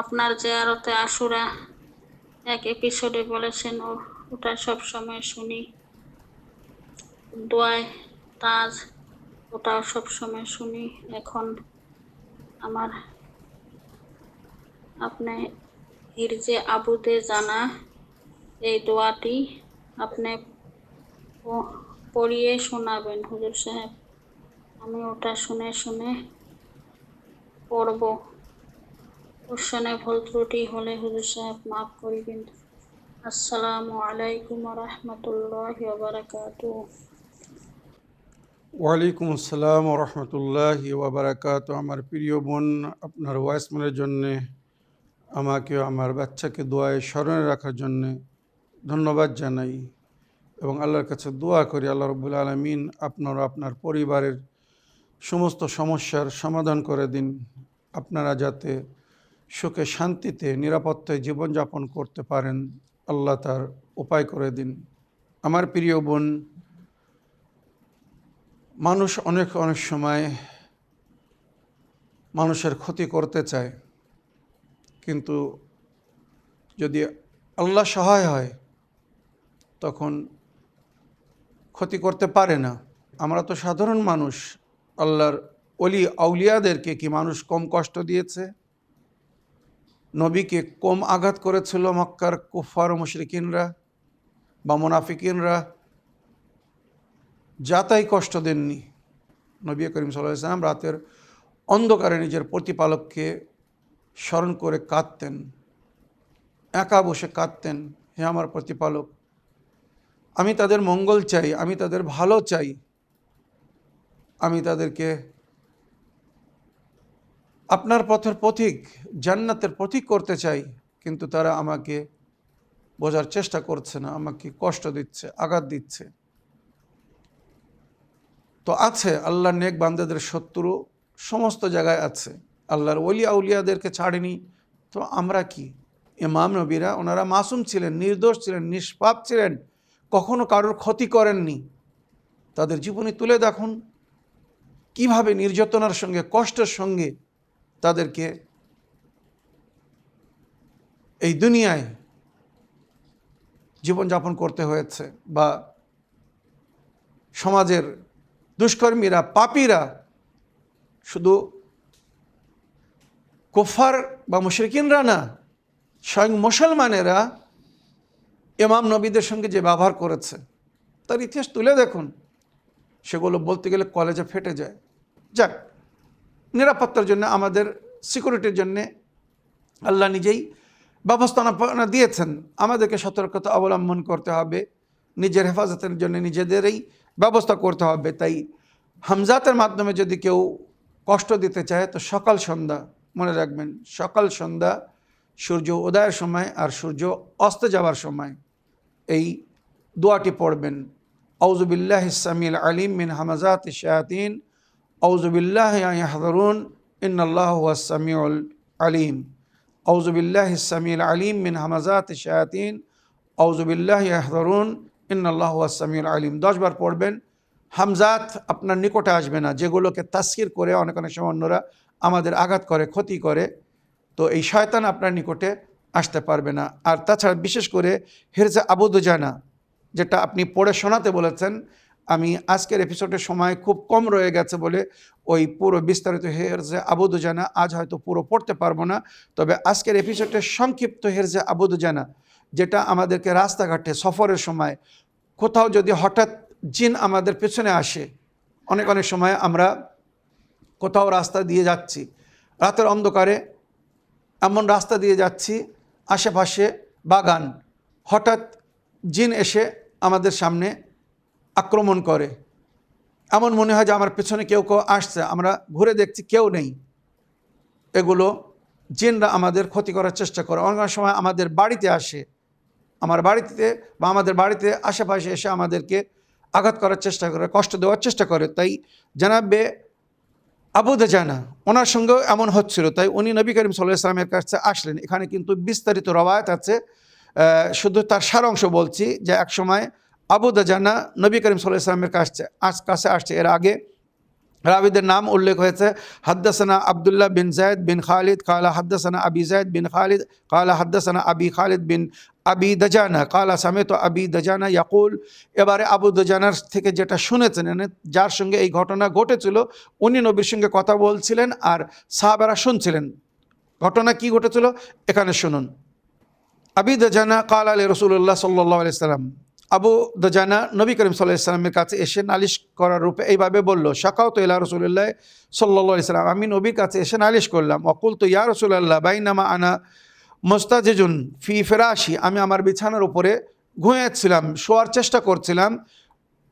আপনার জিয়ারতে আশুরা এক এপিসোডে বলেছেন, ওটা সব সময় শুনি। দোয়ায় তাজ, ওটাও সব সময় শুনি। এখন আমার আপনি হিরজে আবুদে জানা এই দোয়াটি আপনি পড়িয়ে শোনাবেন হুজুর সাহেব। আমি ওটা শুনে শুনে পড়ব। কোশ্চেনে ভুল ত্রুটি হলে হুজুর সাহেব মাফ করিবেন। আসসালামু আলাইকুম ওয়া রাহমাতুল্লাহি ওয়া বারাকাতুহু। ওয়ালাইকুম আসসালাম ওয়া রাহমাতুল্লাহি ওয়া বারাকাতুহু। আমার প্রিয় বোন, আপনার ওয়াইসমেলের জন্যে আমাকে আমার বাচ্চাকে দোয়ায় স্মরণে রাখার জন্যে ধন্যবাদ জানাই এবং আল্লাহর কাছে দোয়া করি আল্লাহ রাব্বুল আলামিন আপনার আপনার পরিবারের সমস্ত সমস্যার সমাধান করে দিন। আপনারা যাতে সুখে শান্তিতে নিরাপত্তায় জীবনযাপন করতে পারেন, আল্লাহ তার উপায় করে দিন। আমার প্রিয় বোন, মানুষ অনেক সময় মানুষের ক্ষতি করতে চায়, কিন্তু যদি আল্লাহ সহায় হয় তখন ক্ষতি করতে পারে না। আমরা তো সাধারণ মানুষ, আল্লাহর ওলি আউলিয়াদেরকে কি মানুষ কম কষ্ট দিয়েছে? নবীকে কম আঘাত করেছিল মক্কার কুফার মুশরিকিনরা বা মুনাফিকিনরা? যা তাই কষ্ট দেননি। নবী করিম সাল্লাল্লাহু আলাইহি ওয়াসাল্লাম রাতের অন্ধকারে নিজের প্রতিপালককে স্মরণ করে কাঁদতেন, একা বসে কাঁদতেন, হে আমার প্রতিপালক, আমি তাদের মঙ্গল চাই, আমি তাদের ভালো চাই, আমি তাদেরকে আপনার পথের পথিক, জান্নাতের পথিক করতে চাই, কিন্তু তারা আমাকে বোঝার চেষ্টা করছে না, আমাকে কষ্ট দিচ্ছে, আঘাত দিচ্ছে। তো আছে আল্লাহর নেক বান্দাদের শত্রু সমস্ত জায়গায় আছে। আল্লাহর ওলি আউলিয়াদেরকে ছাড়েনি, তো আমরা কি? ইমাম নবীরা, ওনারা মাসুম ছিলেন, নির্দোষ ছিলেন, নিষ্পাপ ছিলেন, কখনো কারোর ক্ষতি করেননি। তাদের জীবনী তুলে দেখুন কিভাবে নির্যাতনার সঙ্গে, কষ্টের সঙ্গে তাদেরকে এই দুনিয়ায় জীবনযাপন করতে হয়েছে। বা সমাজের দুষ্কর্মীরা, পাপীরা, শুধু কুফার বা মুশরিকিনরা না, স্বয়ং মুসলমানেরা ইমাম নবীদের সঙ্গে যে ব্যবহার করেছে তার ইতিহাস তুলে দেখুন। সেগুলো বলতে গেলে কলেজে ফেটে যায়। যাক, নিরাপত্তার জন্য, আমাদের সিকিউরিটির জন্যে আল্লাহ নিজেই ব্যবস্থাপনা দিয়েছেন। আমাদেরকে সতর্কতা অবলম্বন করতে হবে, নিজের হেফাজতের জন্য নিজেদেরই ব্যবস্থা করতে হবে। তাই হামজাতের মাধ্যমে যদি কেউ কষ্ট দিতে চায় তো সকাল সন্ধ্যা, মনে রাখবেন, সকাল সন্ধ্যা, সূর্য উদয়ের সময় আর সূর্য অস্ত যাওয়ার সময় এই দোয়াটি পড়বেন। আউযু বিল্লাহিস সামিল আলিম মিন হামাযাতিশ শায়াতিন, আউযু বিল্লাহি আন ইয়াহযুরুন, ইন্নাল্লাহা হুয়াস সামিউল আলিম। আউযু বিল্লাহিস সামিল আলিম মিন হামাযাতিশ শায়াতিন, আউযু বিল্লাহি ইয়াহযুরুন, ইন্নাল্লাহা হুয়াস সামিউল আলিম। 10 বার পড়বেন। হামজাত আপনার নিকটে আসবে না, যেগুলোকে তাসকির করে অনেক সময় অন্যরা আমাদের আঘাত করে, ক্ষতি করে, তো এই শয়তান আপনার নিকটে আসতে পারবে না। আর তাছাড়া বিশেষ করে হিরজে আবু দুজানা, যেটা আপনি পড়ে শোনাতে বলেছেন, আমি আজকের এপিসোডের সময় খুব কম রয়ে গেছে বলে ওই পুরো বিস্তারিত হিরজে আবু দুজানা আজ হয়তো পুরো পড়তে পারবো না। তবে আজকের এপিসোডের সংক্ষিপ্ত হিরজে আবু দুজানা, যেটা আমাদেরকে রাস্তাঘাটে সফরের সময় কোথাও যদি হঠাৎ জিন আমাদের পেছনে আসে, অনেক সময় আমরা কোথাও রাস্তা দিয়ে যাচ্ছি, রাতের অন্ধকারে এমন রাস্তা দিয়ে যাচ্ছি, আশেপাশে বাগান, হঠাৎ জিন এসে আমাদের সামনে আক্রমণ করে, এমন মনে হয় যে আমার পেছনে কেউ আসছে, আমরা ঘুরে দেখছি কেউ নেই। এগুলো জিনরা আমাদের ক্ষতি করার চেষ্টা করে। অনেক সময় আমাদের বাড়িতে আসে, আমার বাড়িতে বা আমাদের বাড়িতে আশেপাশে এসে আমাদেরকে আঘাত করার চেষ্টা করে, কষ্ট দেওয়ার চেষ্টা করে। তাই জানাবে আবু দুজানা, ওনার সঙ্গেও এমন হচ্ছিল। তাই উনি নবী করিম সাল্লাল্লাহু আলাইহি ওয়াসাল্লামের কাছে আসলেন। এখানে কিন্তু বিস্তারিত রওয়ায়াত আছে, শুধু তার সারাংশ বলছি যে এক সময় আবু দুজানা নবী করিম সাল্লাল্লাহু আলাইহি ওয়াসাল্লামের কাছে আসছে। এর আগে রাবিদের নাম উল্লেখ হয়েছে। হাদ্দাসানা আব্দুল্লাহ বিন যায়েদ বিন খালিদ কালা হাদ্দাসানা আবি যায়েদ বিন খালিদ কালা হাদ্দাসানা আবি খালিদ বিন আবি দুজানা কালা সামিতু আবি দুজানা ইয়াকুল। এবারে আবু দুজানার থেকে যেটা শুনেছেন, যার সঙ্গে এই ঘটনা ঘটেছিল, উনি নবীর সঙ্গে কথা বলছিলেন আর সাহাবারা শুনছিলেন। ঘটনা কি ঘটেছিল এখানে শুনুন। আবি দুজানা কালা আলী রাসূলুল্লাহ সাল্লাল্লাহু আলাইহি সাল্লাম, আবু দুজানা নবী করিম সাল্লাল্লাহু আলাইহি সাল্লামের কাছে এসে নালিশ করার রূপে এইভাবে বলল, শাকাউতু ইলা রাসূলিল্লাহ সাল্লাল্লাহু আলাইহি সাল্লাম, আমি নবীর কাছে এসে নালিশ করলাম। ওয়াকুলতু ইয়া রাসূলুল্লাহ বাইনামা আনা মুস্তাজিজুন ফি ফিরাশি, আমি আমার বিছানার উপরে ঘুমিয়েছিলাম, শোয়ার চেষ্টা করছিলাম।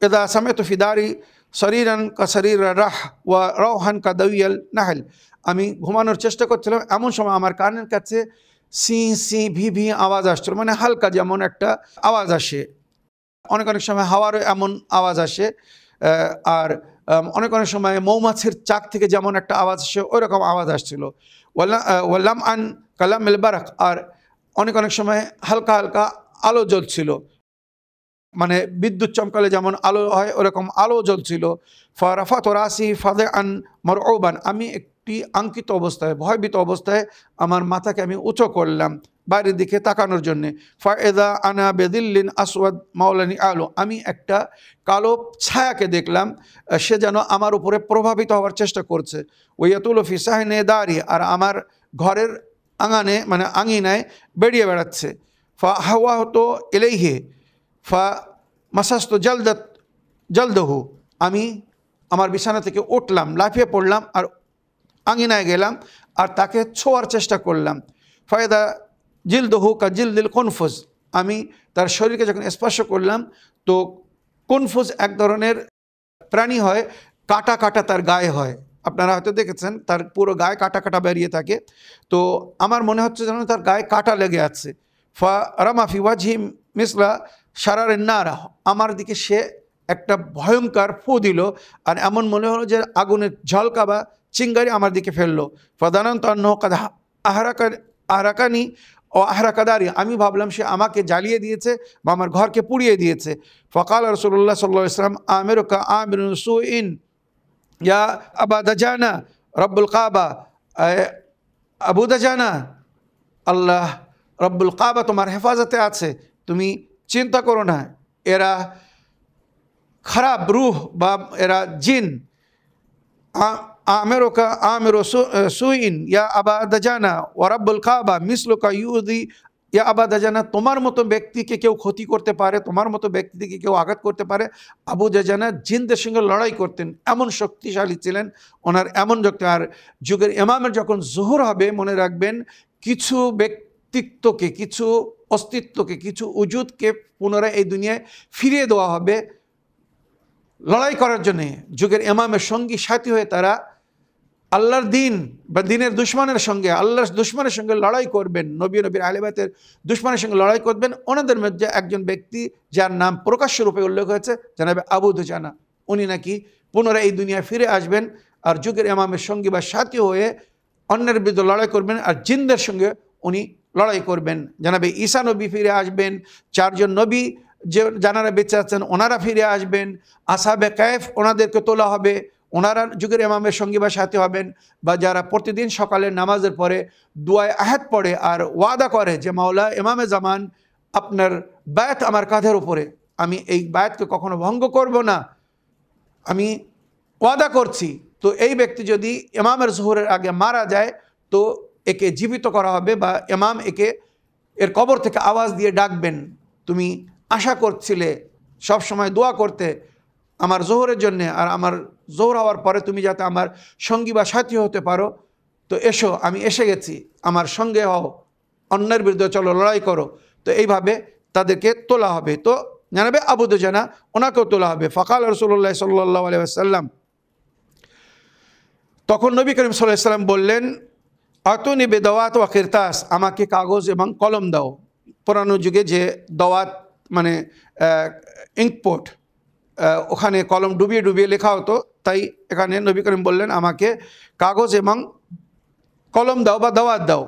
ইদা সামিতু ফি দারি শরীরান কা শরীর রাহ ওয়া রাওহান কা দাওয়াল নাহল, আমি ঘুমানোর চেষ্টা করছিলাম, এমন সময় আমার কানের কাছে সি সি ভি ভি আওয়াজ আসছিল, মানে হালকা যেমন একটা আওয়াজ আসে, অনেক সময় হাওয়ারও এমন আওয়াজ আসে, আর অনেক সময় মৌমাছির চাক থেকে যেমন একটা আওয়াজ আসে ওই রকম আওয়াজ আসছিল। ওয়াল্লাম আন কালাম এল বারাক, আর অনেক সময় হালকা হালকা আলো জ্বলছিল, মানে বিদ্যুৎ চমকালে যেমন আলো হয় ওরকম আলো জ্বলছিল। ফারাফাত রাসি ফাদে আন মারউবান, আমি একটি আঙ্কিত অবস্থায়, ভয়ভীত অবস্থায় আমার মাথাকে আমি উঁচু করলাম বাইরের দিকে তাকানোর জন্যে। ফায়েদা আনা বেদিল্লিন আসওয়াদ মাওলানি আলো, আমি একটা কালো ছায়াকে দেখলাম, সে যেন আমার উপরে প্রভাবিত হওয়ার চেষ্টা করছে। ওয়াতুল ফি সাহনে দাঁড়ি, আর আমার ঘরের আঙানে মানে আঙিনায় বেরিয়ে বেড়াচ্ছে। ফা হাওয়া হতো এলেইহে ফা মাসাস্ত জলদহু, আমি আমার বিছানা থেকে উঠলাম, লাফিয়ে পড়লাম আর আঙিনায় গেলাম আর তাকে ছোঁয়ার চেষ্টা করলাম। ফায়দা জিলদহু কা জিলদিল কুনফুজ, আমি তার শরীরকে যখন স্পর্শ করলাম তো কুনফুজ এক ধরনের প্রাণী হয়, কাটা কাটা তার গায়ে হয়, আপনারা হয়তো দেখেছেন তার পুরো গায়ে কাটা কাটা বেরিয়ে থাকে। তো আমার মনে হচ্ছে যেন তার গায়ে কাটা লেগে আছে। ফা রামাফি ওয়াজহি মিসলা সারারের নারা, আমার দিকে সে একটা ভয়ঙ্কর ফু দিল, আর এমন মনে হলো যে আগুনের ঝলকা বা চিঙ্গারি আমার দিকে ফেললো। ফাদানান্ত অন্য কাদা আহরাকানি ও আহরাকাদারি, আমি ভাবলাম সে আমাকে জ্বালিয়ে দিয়েছে বা আমার ঘরকে পুড়িয়ে দিয়েছে। ফকাল রাসূলুল্লাহ সাল্লাল্লাহু আলাইহি ওয়াসাল্লাম আমিরুকা আমিরুন সুইন ইয়া আবা দুজানা রব্বুল কাবা, আবু দুজানা আল্লাহ রব্বুল কাবা তোমার হেফাজতে আছে, তুমি চিন্তা করো না, এরা খারাপ রূহ বা এরা জিন। আমেরোকা আমেরো সুইন ইয়া আবা দুজানা ওয়া রব্বুল কাবা মিসলুকা ইউদি ইয়া আবা দুজানা, তোমার মতো ব্যক্তিকে কেউ ক্ষতি করতে পারে, তোমার মতো ব্যক্তিকে কেউ আঘাত করতে পারে। আবু দুজানা জিনদের সঙ্গে লড়াই করতেন, এমন শক্তিশালী ছিলেন ওনার, এমন শক্তি। আর যুগের ইমামের যখন জোহর হবে, মনে রাখবেন কিছু ব্যক্তিত্বকে, কিছু অস্তিত্বকে, কিছু উজুদকে পুনরায় এই দুনিয়ায় ফিরিয়ে দেওয়া হবে লড়াই করার জন্যে। যুগের ইমামের সঙ্গী সাথী হয়ে তারা আল্লাহর দিন বা দিনের দুশ্মনের সঙ্গে, আল্লাহর দুশ্মনের সঙ্গে লড়াই করবেন, নবীর আহলে বাইতের দুশ্মনের সঙ্গে লড়াই করবেন, ওনাদের মধ্যে একজন ব্যক্তি যার নাম প্রকাশ্য রূপে উল্লেখ হয়েছে জনাবে আবু দুজানা। উনি নাকি পুনরায় এই দুনিয়ায় ফিরে আসবেন আর যুগের ইমামের সঙ্গী বা সাথী হয়ে অন্যের বিরুদ্ধে লড়াই করবেন আর জিনদের সঙ্গে উনি লড়াই করবেন। জনাবে ঈসা নবী ফিরে আসবেন, 4 জন নবী যে যারা বেঁচে আছেন ওনারা ফিরে আসবেন, আসহাবে কাহফ ওনাদেরকে তোলা হবে, ওনারা যুগের ইমামের সঙ্গী বা সাথী হবেন, বা যারা প্রতিদিন সকালে নামাজের পরে দুয়ায় আহাদ পড়ে আর ওয়াদা করে যে মাওলা ইমামে জামান আপনার বায়াত আমার কাঁধের উপরে, আমি এই বায়াতকে কখনো ভঙ্গ করব না, আমি ওয়াদা করছি। তো এই ব্যক্তি যদি ইমামের জোহরের আগে মারা যায় তো একে জীবিত করা হবে, বা ইমাম এর কবর থেকে আওয়াজ দিয়ে ডাকবেন, তুমি আশা করছিলে সব সময় দোয়া করতে আমার জোহরের জন্যে, আর আমার জোহর হওয়ার পরে তুমি যাতে আমার সঙ্গী বা সাথী হতে পারো, তো এসো, আমি এসে গেছি, আমার সঙ্গে হও, অন্যের বিরুদ্ধে চলো, লড়াই করো। তো এইভাবে তাদেরকে তোলা হবে। তো জানাবে আবু দুজানা, ওনাকেও তোলা হবে। ফাকাল রাসূলুল্লাহ সাল্লাল্লাহু আলাইহি ওয়াসাল্লাম, তখন নবী করিম সাল্লাল্লাহু আলাইহি ওয়াসাল্লাম বললেন, আতুনি বেদাওয়াত ওয়া কিরতাস, আমাকে কাগজ এবং কলম দাও। পুরানো যুগে যে দাওয়াত মানে ইঙ্কপোর্ট, ওখানে কলম ডুবিয়ে ডুবিয়ে লেখা হতো, তাই এখানে নবী করিম বললেন আমাকে কাগজ এবং কলম দাও বা দাওয়াত দাও।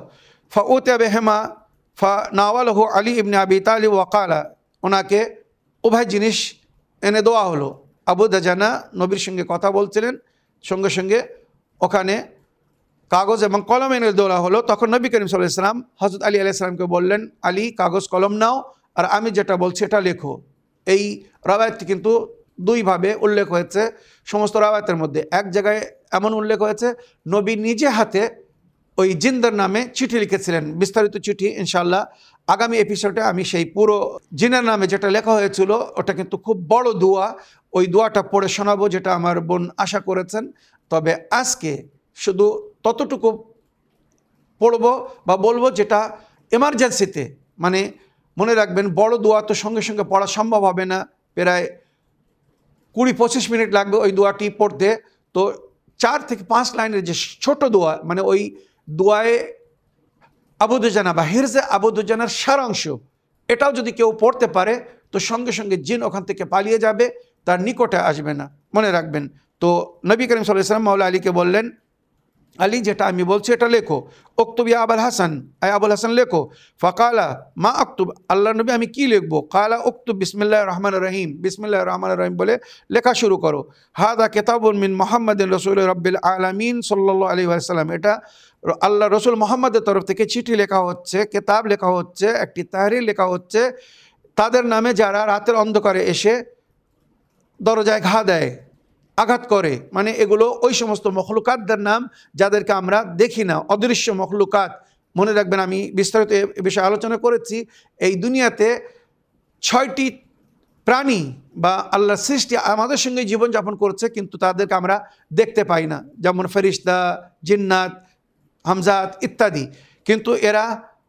ফাউতিয়া বেহেমা ফা নাওয়ালহু আলী ইবনে আবি তালিব ওয়াকালা, ওনাকে উভয় জিনিস এনে দেওয়া হলো। আবু দুজানা নবীর সঙ্গে কথা বলছিলেন, সঙ্গে সঙ্গে ওখানে কাগজ এবং কলম এনে দেওয়া হলো। তখন নবী করিম সাল্লাল্লাহু আলাইহি ওয়াসাল্লাম হযরত আলী আলাইহিস সালামকে বললেন, আলী কাগজ কলম নাও আর আমি যেটা বলছি এটা লেখো। এই রাওয়ায়াতটি কিন্তু দুইভাবে উল্লেখ হয়েছে সমস্ত রাওয়ায়াতের মধ্যে। এক জায়গায় এমন উল্লেখ হয়েছে নবী নিজে হাতে ওই জিনদের নামে চিঠি লিখেছিলেন, বিস্তারিত চিঠি ইনশাআল্লাহ আগামী এপিসোডে আমি সেই পুরো জিনের নামে যেটা লেখা হয়েছিল ওটা কিন্তু খুব বড় দোয়া, ওই দোয়াটা পড়ে শোনাবো যেটা আমার বোন আশা করেছেন। তবে আজকে শুধু ততটুকু পড়বো বা বলবো যেটা এমার্জেন্সিতে, মানে মনে রাখবেন বড় দোয়া তো সঙ্গে সঙ্গে পড়া সম্ভব হবে না, প্রায় 20-25 মিনিট লাগবে ওই দোয়াটি পড়তে। তো 4 থেকে 5 লাইনের যে ছোট দোয়া, মানে ওই দোয়ায়ে আবু দুজানা বা হিরজে আবু দুজানার সারাংশ, এটাও যদি কেউ পড়তে পারে তো সঙ্গে সঙ্গে জিন ওখান থেকে পালিয়ে যাবে, তার নিকটে আসবে না, মনে রাখবেন। তো নবী করিম সাল্লাল্লাহু আলাইহি ওয়াসাল্লাম মাওলা আলীকে বললেন, আলী যেটা আমি বলছি এটা লেখো। উক্তুব ইয়া আবুল হাসান, আয় আবুল হাসান লেখো। ফাকালা মা আক্তুব, আল্লাহ নবী আমি কি লিখবো? কালা উক্তুব বিসমিল্লাহির রহমানির রহিম, বিসমিল্লাহির রহমানির রহিম বলে লেখা শুরু করো। হাদা কিতাবুন মিন মুহাম্মাদিন রাসূলি রাব্বিল আলামিন সাল্লাল্লাহু আলাইহি ওয়াসাল্লাম, এটা আল্লাহ রসুল মোহাম্মদের তরফ থেকে চিঠি লেখা হচ্ছে, কেতাব লেখা হচ্ছে, একটি তাহরির লেখা হচ্ছে তাদের নামে যারা রাতের অন্ধকারে এসে দরজায় ঘা দেয়, আঘাত করে, মানে এগুলো ওই সমস্ত মখলুকাতদের নাম যাদেরকে আমরা দেখি না, অদৃশ্য মখলুকাত। মনে রাখবেন আমি বিস্তারিত এ বিষয়ে আলোচনা করেছি, এই দুনিয়াতে 6টি প্রাণী বা আল্লাহর সৃষ্টি আমাদের সঙ্গে জীবনযাপন করছে, কিন্তু তাদেরকে আমরা দেখতে পাই না, যেমন ফেরেশতা, জিন্নাত, হামজাত ইত্যাদি, কিন্তু এরা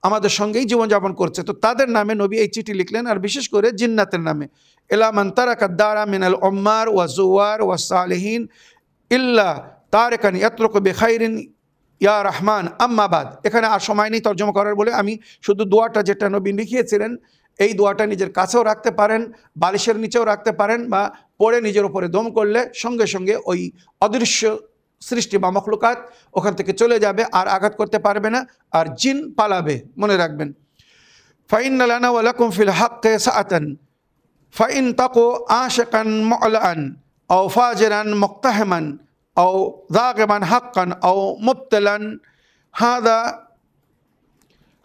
আমাদের সঙ্গেই জীবনযাপন করছে। তো তাদের নামে নবী এই চিঠি লিখলেন, আর বিশেষ করে জিন্নাতের নামে। ইলা মান তারাকা দারা মিনাল উম্মার ওয়া জুওয়ার ওয়া সালিহিন ইল্লা তারিকান ইয়াতরুকু বিখাইরিন ইয়া রহমান আম্মা বাদ। এখানে আর সময় নেই তর্জমা করার বলে আমি শুধু দোয়াটা যেটা নবী লিখিয়েছিলেন এই দোয়াটা নিজের কাছেও রাখতে পারেন, বালিশের নিচেও রাখতে পারেন, বা পড়ে নিজের উপরে দম করলে সঙ্গে সঙ্গে ওই অদৃশ্য সৃষ্টি বা মখলুকাত ওখান থেকে চলে যাবে, আর আঘাত করতে পারবে না, আর জিন পালাবে। মনে রাখবেন, ফাইন্না লানা ওয়া লাকুম ফিল হাক্কি সাআতান ফাইন তাকু আশিকান মু'লান আও ফাজিরান মুক্তাহিমান আও যাগিবান হাক্কান আও মুবতিলান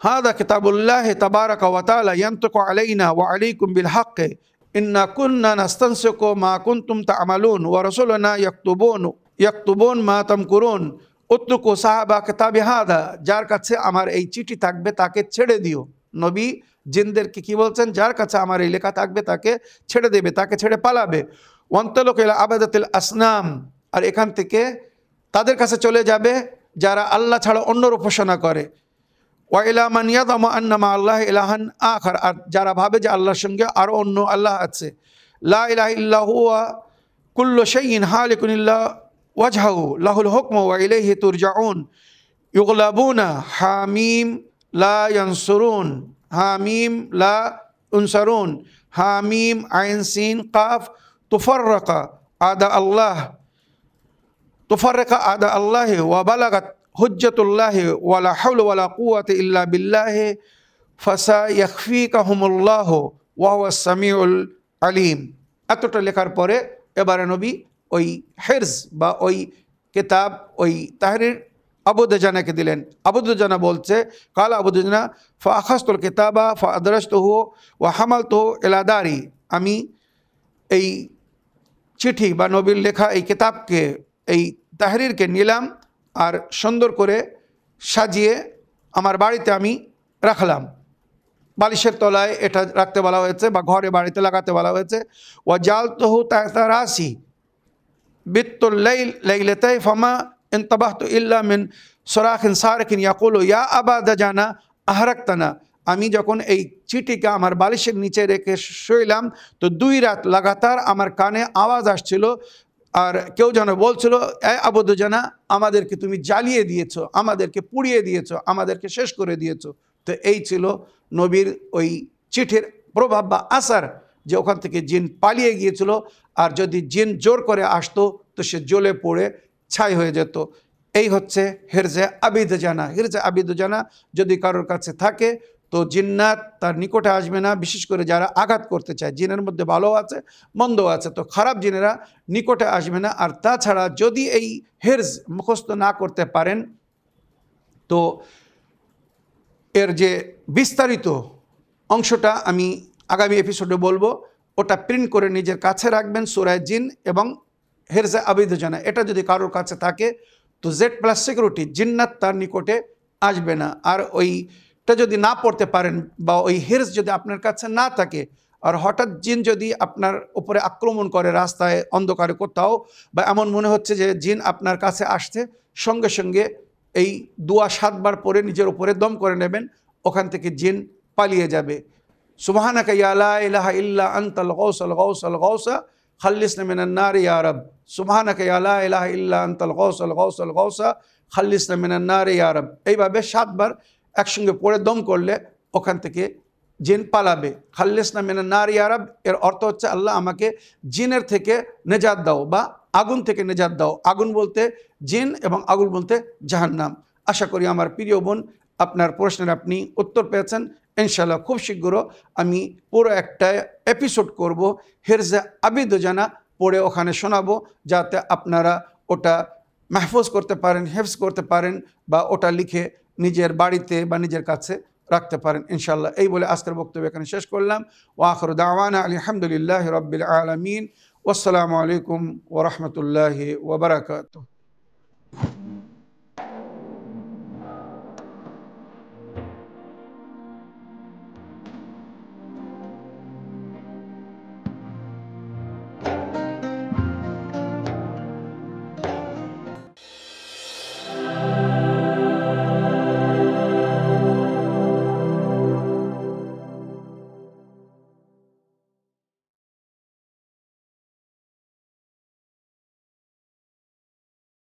হাদা কিতাবুল্লাহি তাবারাকা ওয়া তাআলা ইয়ানতিকু আলাইনা ওয়া আলাইকুম বিল হাক্কি ইন্না কুন্না নাস্তানসিকু মা কুনতুম তা'মালুন ওয়া রাসূলুনা ইয়াকতুবুন মা তামকুরুন উতরুকু সাহাবা কিতাবি হাদা, যার কাছে আমার এই চিঠি থাকবে তাকে ছেড়ে দিও। নবী জিনদেরকে কি বলছেন? যার কাছে আমার এই লেখা থাকবে তাকে ছেড়ে দেবে, তাকে ছেড়ে পালাবে। ওয়ান্তালুক ইলা আবাদাতিল আসনাম, আর এখান থেকে তাদের কাছে চলে যাবে যারা আল্লাহ ছাড়া অন্যর উপাসনা করে। ওয়া ইলা মান ইয়াযামু আন্না মা আল্লাহ ইলাহান আখার, আর যারা ভাবে যে আল্লাহর সঙ্গে আরও অন্য আল্লাহ আছে। লা ইলাহা ইল্লা হুয়া কুল্লু শাইইন হালিকুন ইল্লা ওয়াজহাউ লাহুল হুকমু ওয়া ইলাইহি তুরজাউন ইউগলাবুনা হামিম লা ইয়ানসুরুন হামিম লা ইনসারুন হামিম আইন সিন কাফ তুফাররাকা আদা আল্লাহ তুফাররাকা আদা আল্লাহ ওয়া বালাগাত হুজ্জাতুল্লাহি ওয়ালা হাওলা ওয়ালা কুওয়াতা ইল্লা বিল্লাহি ফাসায়াকফিকাহুমুল্লাহু ওয়া হুয়াস সামিউল আলিম। এতটা লেখার পরে এবারে নবী ওই হিরজ বা ওই কিতাব ওই তাহরির আবু দুজানাকে দিলেন। আবু দুজানা বলছে কালা আবু দুজানা ফাআখাযতুল কিতাবা ফাআদরাজতুহু ওয়া হামালতুহু ইলা দারি, আমি এই চিঠি বা নবীর লেখা এই কিতাবকে এই তাহরিরকে নিলাম আর সুন্দর করে সাজিয়ে আমার বাড়িতে আমি রাখলাম। বালিশের তলায় এটা রাখতে বলা হয়েছে বা ঘরে বাড়িতে লাগাতে বলা হয়েছে। ওয়া জালতুহু তাহতা রাসি বিত্তুল লাইল লাইলাতাই ফামা ইনতাবাহতু ইল্লা মিন সুরাখিন সারিকিন ইয়াকুলু ইয়া আবা দুজানা আহরাকতানা, আমি যখন এই চিঠিকে আমার বালিশের নিচে রেখে শুইলাম তো 2 রাত লাগাতার আমার কানে আওয়াজ আসছিল আর কেউ যেন বলছিল এ আবু দুজানা আমাদেরকে তুমি জ্বালিয়ে দিয়েছো, আমাদেরকে পুড়িয়ে দিয়েছো, আমাদেরকে শেষ করে দিয়েছো। তো এই ছিল নবীর ওই চিঠির প্রভাব বা আসার, যে ওখান থেকে জিন পালিয়ে গিয়েছিল আর যদি জিন জোর করে আসতো তো সে জ্বলে পড়ে ছাই হয়ে যেত। এই হচ্ছে হিরজে আবি দুজানা। হিরজে আবি দুজানা যদি কারোর কাছে থাকে তো জিন্নাত তার নিকটে আসবে না, বিশেষ করে যারা আঘাত করতে চায়। জিনের মধ্যে ভালো আছে মন্দ আছে, তো খারাপ জিনেরা নিকটে আসবে না। আর তাছাড়া যদি এই হিরজ মুখস্থ না করতে পারেন তো এর যে বিস্তারিত অংশটা আমি আগামী এপিসোডে বলবো, ওটা প্রিন্ট করে নিজের কাছে রাখবেন। সূরা জিন এবং হিরজে আবি দুজানা এটা যদি কারোর কাছে থাকে তো Z+ সিকিউরিটি জিন্নাত তার নিকটে আসবে না। আর ওইটা যদি না পড়তে পারেন বা ওই হিরজ যদি আপনার কাছে না থাকে আর হঠাৎ জিন যদি আপনার উপরে আক্রমণ করে রাস্তায় অন্ধকারে কোথাও, বা এমন মনে হচ্ছে যে জিন আপনার কাছে আসছে, সঙ্গে সঙ্গে এই দোয়া 7 বার পরে নিজের উপরে দম করে নেবেন, ওখান থেকে জিন পালিয়ে যাবে। সুবহানাকা ইয়া লা ইলাহা ইল্লা আনতাল গাউসাল গাউসাল গাউসা খাল্লিসনা মিনান নার ইয়া রাব। সুবহানাকা ইয়া লা ইলাহা ইল্লা আনতাল গাউসাল গাউসাল গাউসা খাল্লিসনা মিনান নার ইয়া রাব। এইভাবে 7 বার একসঙ্গে পড়ে দম করলে ওখান থেকে জিন পালাবে। খাল্লিসনা মিনান নার ইয়া রাব এর অর্থ হচ্ছে আল্লাহ আমাকে জিনের থেকে নেজাত দাও বা আগুন থেকে নেজাত দাও। আগুন বলতে জিন এবং আগুন বলতে জাহান্নাম। আশা করি আমার প্রিয় বোন আপনার প্রশ্নের আপনি উত্তর পেয়েছেন। ইনশাআল্লাহ খুব শীঘ্র আমি পুরো একটা এপিসোড করব হিরজে আবি দুজানা পড়ে ওখানে শোনাবো, যাতে আপনারা ওটা মাহফুজ করতে পারেন, হেফজ করতে পারেন বা ওটা লিখে নিজের বাড়িতে বা নিজের কাছে রাখতে পারেন ইনশাআল্লাহ। এই বলে আজকের বক্তব্য এখানে শেষ করলাম। ওয়া আখিরু দাওয়ানা আলহামদুলিল্লাহি রাব্বিল আলামিন। ওয়াসসালামু আলাইকুম ওয়া রাহমাতুল্লাহি ওয়া বারাকাতুহু।